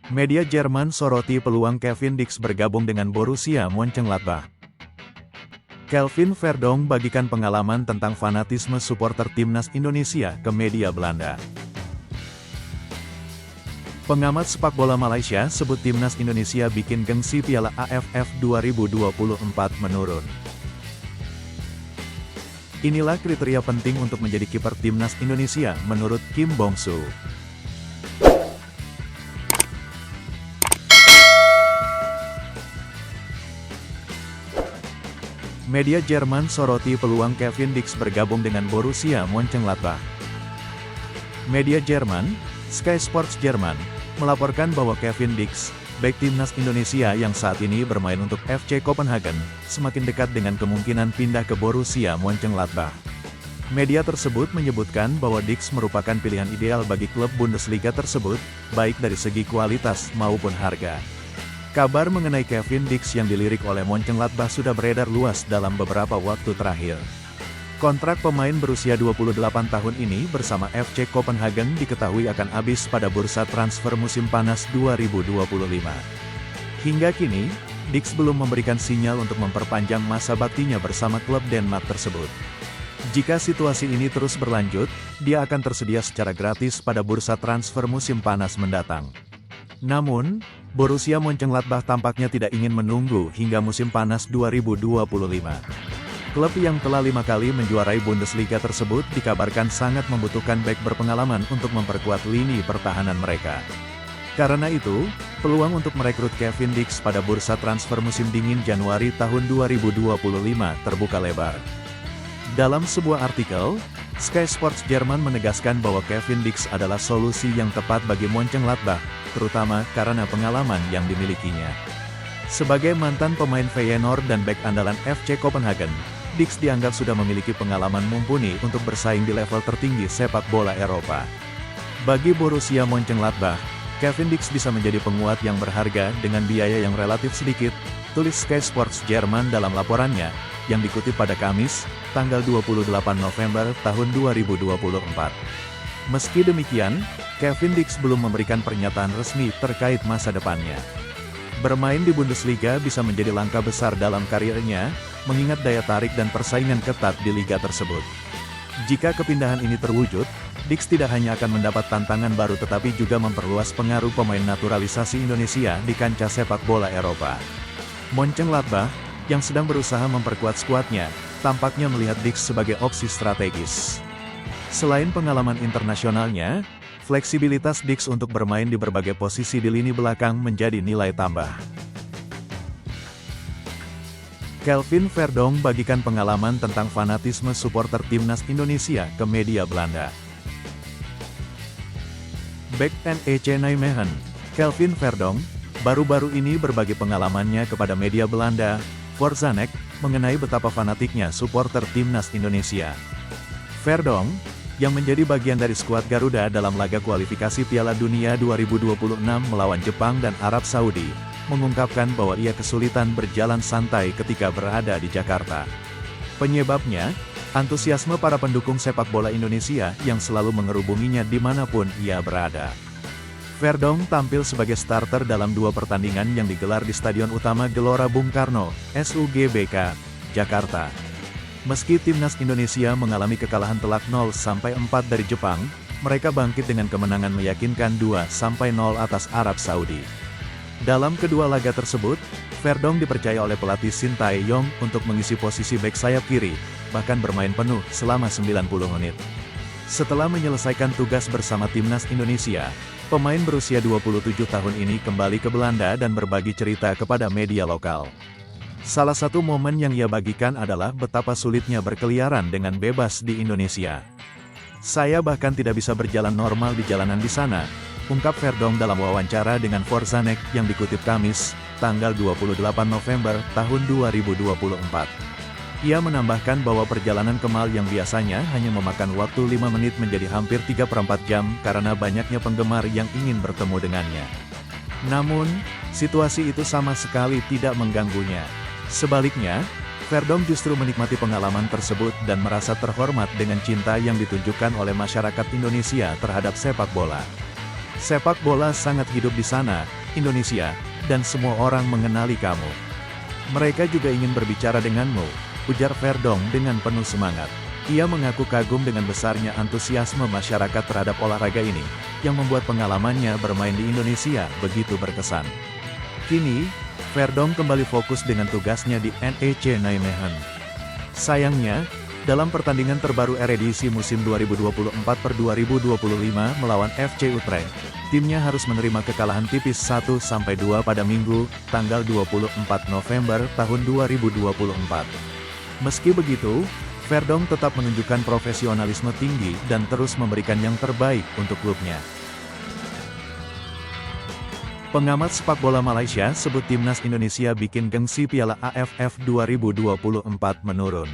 Media Jerman soroti peluang Kevin Dix bergabung dengan Borussia Mönchengladbach. Kelvin Verdonk bagikan pengalaman tentang fanatisme supporter timnas Indonesia ke media Belanda. Pengamat sepak bola Malaysia sebut timnas Indonesia bikin gengsi Piala AFF 2024 menurun. Inilah kriteria penting untuk menjadi kiper timnas Indonesia menurut Kim Bong-su. Media Jerman soroti peluang Kevin Dix bergabung dengan Borussia Mönchengladbach. Media Jerman, Sky Sports Jerman, melaporkan bahwa Kevin Dix, bek timnas Indonesia yang saat ini bermain untuk FC Copenhagen, semakin dekat dengan kemungkinan pindah ke Borussia Mönchengladbach. Media tersebut menyebutkan bahwa Dix merupakan pilihan ideal bagi klub Bundesliga tersebut, baik dari segi kualitas maupun harga. Kabar mengenai Kevin Dix yang dilirik oleh Mönchengladbach sudah beredar luas dalam beberapa waktu terakhir. Kontrak pemain berusia 28 tahun ini bersama FC Copenhagen diketahui akan habis pada bursa transfer musim panas 2025. Hingga kini, Dix belum memberikan sinyal untuk memperpanjang masa baktinya bersama klub Denmark tersebut. Jika situasi ini terus berlanjut, dia akan tersedia secara gratis pada bursa transfer musim panas mendatang. Namun, Borussia Mönchengladbach tampaknya tidak ingin menunggu hingga musim panas 2025. Klub yang telah 5 kali menjuarai Bundesliga tersebut dikabarkan sangat membutuhkan bek berpengalaman untuk memperkuat lini pertahanan mereka. Karena itu, peluang untuk merekrut Kevin Dix pada bursa transfer musim dingin Januari tahun 2025 terbuka lebar. Dalam sebuah artikel, Sky Sports Jerman menegaskan bahwa Kevin Dix adalah solusi yang tepat bagi Mönchengladbach, terutama karena pengalaman yang dimilikinya. Sebagai mantan pemain Feyenoord dan bek andalan FC Copenhagen, Dix dianggap sudah memiliki pengalaman mumpuni untuk bersaing di level tertinggi sepak bola Eropa. Bagi Borussia Mönchengladbach, Kevin Dix bisa menjadi penguat yang berharga dengan biaya yang relatif sedikit, tulis Sky Sports Jerman dalam laporannya, yang dikutip pada Kamis, tanggal 28 November tahun 2024. Meski demikian, Kevin Dix belum memberikan pernyataan resmi terkait masa depannya. Bermain di Bundesliga bisa menjadi langkah besar dalam karirnya, mengingat daya tarik dan persaingan ketat di liga tersebut. Jika kepindahan ini terwujud, Dix tidak hanya akan mendapat tantangan baru tetapi juga memperluas pengaruh pemain naturalisasi Indonesia di kancah sepak bola Eropa. Mönchengladbach, yang sedang berusaha memperkuat skuadnya, tampaknya melihat Dix sebagai opsi strategis. Selain pengalaman internasionalnya, fleksibilitas Dix untuk bermain di berbagai posisi di lini belakang menjadi nilai tambah. Kelvin Verdonk bagikan pengalaman tentang fanatisme supporter timnas Indonesia ke media Belanda. Bek NEC Nijmegen, Kelvin Verdonk, baru-baru ini berbagi pengalamannya kepada media Belanda, Forzanek, mengenai betapa fanatiknya supporter timnas Indonesia. Verdonk, yang menjadi bagian dari skuad Garuda dalam laga kualifikasi Piala Dunia 2026 melawan Jepang dan Arab Saudi, mengungkapkan bahwa ia kesulitan berjalan santai ketika berada di Jakarta. Penyebabnya, antusiasme para pendukung sepak bola Indonesia yang selalu mengerubunginya dimanapun ia berada. Verdonk tampil sebagai starter dalam 2 pertandingan yang digelar di Stadion Utama Gelora Bung Karno, SUGBK, Jakarta. Meski timnas Indonesia mengalami kekalahan telak 0-4 dari Jepang, mereka bangkit dengan kemenangan meyakinkan 2-0 atas Arab Saudi. Dalam kedua laga tersebut, Verdonk dipercaya oleh pelatih Shin Tae-yong untuk mengisi posisi bek sayap kiri, bahkan bermain penuh selama 90 menit. Setelah menyelesaikan tugas bersama timnas Indonesia, pemain berusia 27 tahun ini kembali ke Belanda dan berbagi cerita kepada media lokal. Salah satu momen yang ia bagikan adalah betapa sulitnya berkeliaran dengan bebas di Indonesia. "Saya bahkan tidak bisa berjalan normal di jalanan di sana," ungkap Verdonk dalam wawancara dengan Forzanek yang dikutip Kamis, tanggal 28 November tahun 2024. Ia menambahkan bahwa perjalanan ke Mal yang biasanya hanya memakan waktu 5 menit menjadi hampir 3/4 jam karena banyaknya penggemar yang ingin bertemu dengannya. Namun, situasi itu sama sekali tidak mengganggunya. Sebaliknya, Verdonk justru menikmati pengalaman tersebut dan merasa terhormat dengan cinta yang ditunjukkan oleh masyarakat Indonesia terhadap sepak bola. "Sepak bola sangat hidup di sana," Indonesia, dan semua orang mengenali kamu. Mereka juga ingin berbicara denganmu, ujar Verdonk dengan penuh semangat. Ia mengaku kagum dengan besarnya antusiasme masyarakat terhadap olahraga ini, yang membuat pengalamannya bermain di Indonesia begitu berkesan. Kini, Verdonk kembali fokus dengan tugasnya di NEC Nijmegen. Sayangnya, dalam pertandingan terbaru Eredivisie musim 2024-2025 melawan FC Utrecht, timnya harus menerima kekalahan tipis 1-2 pada Minggu, tanggal 24 November tahun 2024. Meski begitu, Verdonk tetap menunjukkan profesionalisme tinggi dan terus memberikan yang terbaik untuk klubnya. Pengamat sepak bola Malaysia sebut timnas Indonesia bikin gengsi Piala AFF 2024 menurun.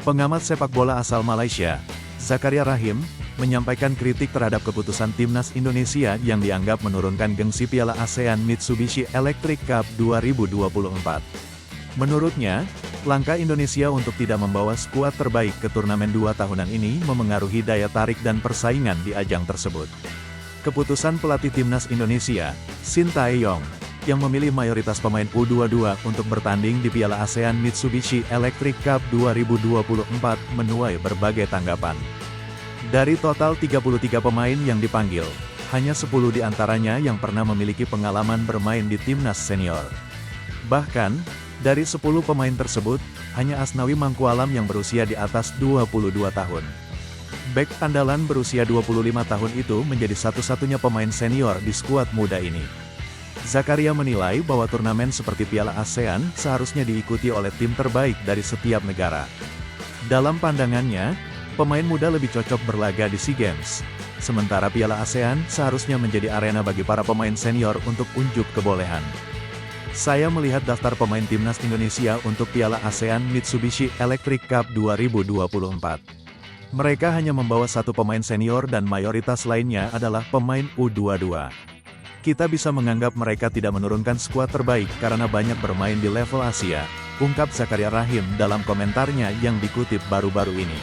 Pengamat sepak bola asal Malaysia, Zakaria Rahim, menyampaikan kritik terhadap keputusan timnas Indonesia yang dianggap menurunkan gengsi Piala ASEAN Mitsubishi Electric Cup 2024. Menurutnya, langkah Indonesia untuk tidak membawa skuad terbaik ke turnamen 2 tahunan ini memengaruhi daya tarik dan persaingan di ajang tersebut. Keputusan pelatih timnas Indonesia, Shin Tae-yong, yang memilih mayoritas pemain U22 untuk bertanding di Piala ASEAN Mitsubishi Electric Cup 2024 menuai berbagai tanggapan. Dari total 33 pemain yang dipanggil, hanya 10 diantaranya yang pernah memiliki pengalaman bermain di timnas senior. Bahkan, dari 10 pemain tersebut, hanya Asnawi Mangkualam yang berusia di atas 22 tahun. Bek andalan berusia 25 tahun itu menjadi satu-satunya pemain senior di skuad muda ini. Zakaria menilai bahwa turnamen seperti Piala ASEAN seharusnya diikuti oleh tim terbaik dari setiap negara. Dalam pandangannya, pemain muda lebih cocok berlaga di SEA Games. Sementara Piala ASEAN seharusnya menjadi arena bagi para pemain senior untuk unjuk kebolehan. Saya melihat daftar pemain timnas Indonesia untuk Piala ASEAN Mitsubishi Electric Cup 2024. Mereka hanya membawa satu pemain senior dan mayoritas lainnya adalah pemain U22. Kita bisa menganggap mereka tidak menurunkan skuad terbaik karena banyak bermain di level Asia, ungkap Zakaria Rahim dalam komentarnya yang dikutip baru-baru ini.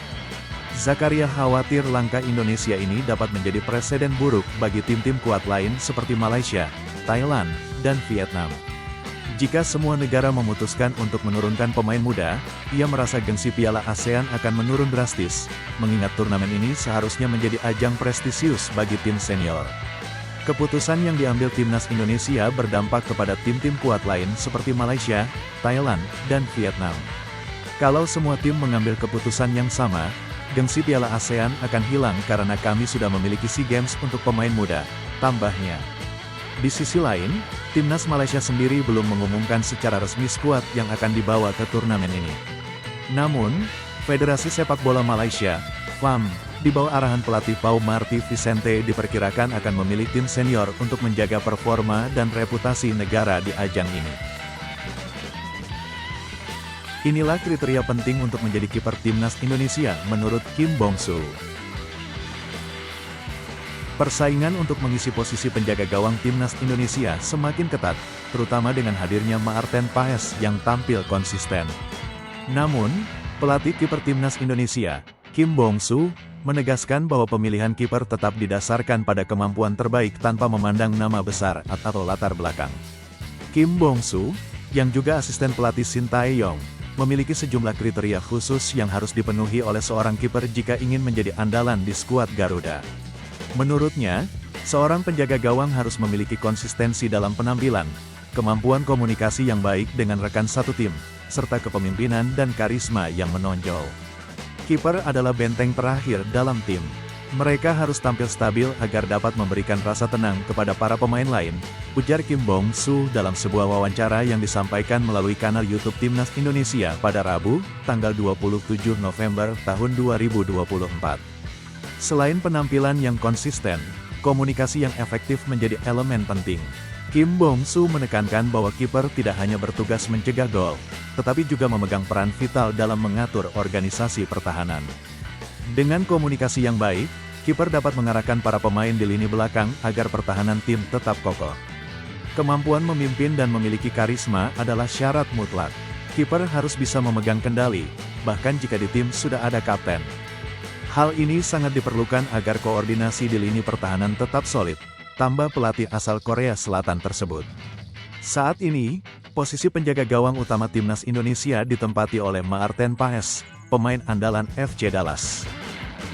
Zakaria khawatir langkah Indonesia ini dapat menjadi presiden buruk bagi tim-tim kuat lain seperti Malaysia, Thailand, dan Vietnam. Jika semua negara memutuskan untuk menurunkan pemain muda, ia merasa gengsi Piala ASEAN akan menurun drastis, mengingat turnamen ini seharusnya menjadi ajang prestisius bagi tim senior. Keputusan yang diambil timnas Indonesia berdampak kepada tim-tim kuat lain seperti Malaysia, Thailand, dan Vietnam. Kalau semua tim mengambil keputusan yang sama, gengsi Piala ASEAN akan hilang karena kami sudah memiliki SEA Games untuk pemain muda, tambahnya. Di sisi lain, timnas Malaysia sendiri belum mengumumkan secara resmi skuad yang akan dibawa ke turnamen ini. Namun, Federasi Sepak Bola Malaysia, FAM, di bawah arahan pelatih Pau Marti Vicente diperkirakan akan memilih tim senior untuk menjaga performa dan reputasi negara di ajang ini. Inilah kriteria penting untuk menjadi kiper timnas Indonesia menurut Kim Bong-soo. Persaingan untuk mengisi posisi penjaga gawang timnas Indonesia semakin ketat, terutama dengan hadirnya Maarten Paes yang tampil konsisten. Namun, pelatih kiper timnas Indonesia, Kim Bong-soo, menegaskan bahwa pemilihan kiper tetap didasarkan pada kemampuan terbaik tanpa memandang nama besar atau latar belakang. Kim Bong-soo, yang juga asisten pelatih Shin Tae-yong, memiliki sejumlah kriteria khusus yang harus dipenuhi oleh seorang kiper jika ingin menjadi andalan di skuad Garuda. Menurutnya, seorang penjaga gawang harus memiliki konsistensi dalam penampilan, kemampuan komunikasi yang baik dengan rekan satu tim, serta kepemimpinan dan karisma yang menonjol. Kiper adalah benteng terakhir dalam tim. Mereka harus tampil stabil agar dapat memberikan rasa tenang kepada para pemain lain, ujar Kim Bong-soo dalam sebuah wawancara yang disampaikan melalui kanal YouTube Timnas Indonesia pada Rabu, tanggal 27 November tahun 2024. Selain penampilan yang konsisten, komunikasi yang efektif menjadi elemen penting. Kim Bong-soo menekankan bahwa kiper tidak hanya bertugas mencegah gol, tetapi juga memegang peran vital dalam mengatur organisasi pertahanan. Dengan komunikasi yang baik, kiper dapat mengarahkan para pemain di lini belakang agar pertahanan tim tetap kokoh. Kemampuan memimpin dan memiliki karisma adalah syarat mutlak. Kiper harus bisa memegang kendali, bahkan jika di tim sudah ada kapten. Hal ini sangat diperlukan agar koordinasi di lini pertahanan tetap solid, tambah pelatih asal Korea Selatan tersebut. Saat ini, posisi penjaga gawang utama timnas Indonesia ditempati oleh Maarten Paes, pemain andalan FC Dallas.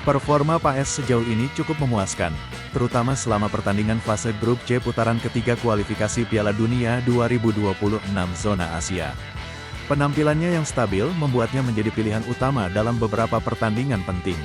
Performa Paes sejauh ini cukup memuaskan, terutama selama pertandingan fase grup C putaran ketiga kualifikasi Piala Dunia 2026 zona Asia. Penampilannya yang stabil membuatnya menjadi pilihan utama dalam beberapa pertandingan penting.